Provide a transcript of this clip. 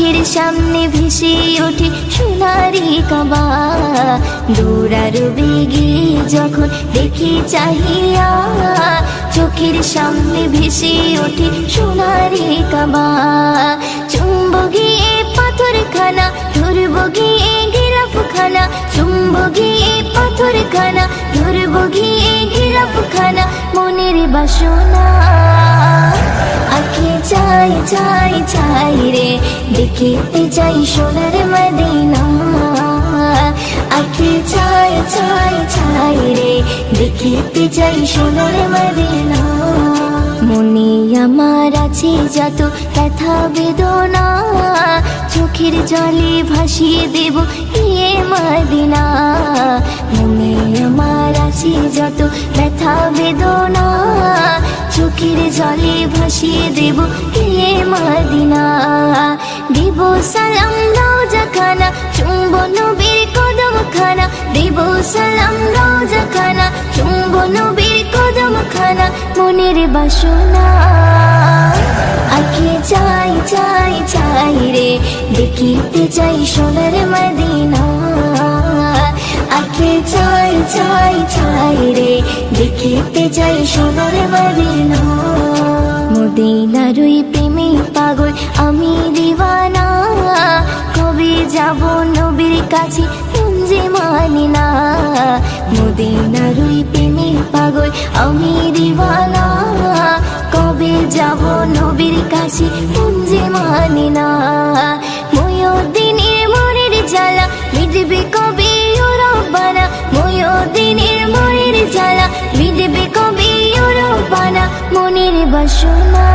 চোখের সামনে ভেসে ওঠে সোনারি কাবা। দৌড়ারো বেগে যখন দেখি চাহিয়া, চোখের সামনে ভেসে ওঠে সোনারি কাবা। চুম্ব গিয়ে পাথরখানা, ধরব গিয়ে গিরাফখানা। চুম্ব গিয়ে পাথরখানা, ধরব গিয়ে গিরাফখানা। মনের বাসনা আঁখে চাই চাই চাই রে, দেখিতে চাই সোনার মদিনা। আঁখে চাই চাই চাই রে, দেখিতে চাই সোনার মদিনা। মনে আমার আছে যত ব্যথা বেদনা, চোখের জলে ভাসিয়ে দেব গিয়ে মদিনা। মনে আমার আছে যত ব্যথা বেদনা, চোখের জলে ভাসিয়ে দেব গিয়ে মদিনা। দেব সালাম রওজাখানা, চুম্ব নবীর কদমখানা। দেব সালাম রওজাখানা, চুম্ব নবীর কদমখানা। মনের বাসনা আঁখে চাই চাই চাই রে, দেখিতে চাই সোনার মদিনা। আঁখে চাই চাই চাই রে, দেখিতে চাই সোনার মদিনা। মদিনার ওই প্রেমে পাগল আমি দিওয়ানা, কবে যাব নবীর কাছে মন যে মানে না। মদিনার ওই প্রেমে পাগল আমি দিওয়ানা, কবে যাব নবীর কাছে মন যে মানে না। ময়ূরদিনের মনের জ্বালা মিটবে কবে ও রব্বানা। ময়ূরদিনের মনের জ্বালা মিটবে কবে ও রব্বানা। মনের বাসনা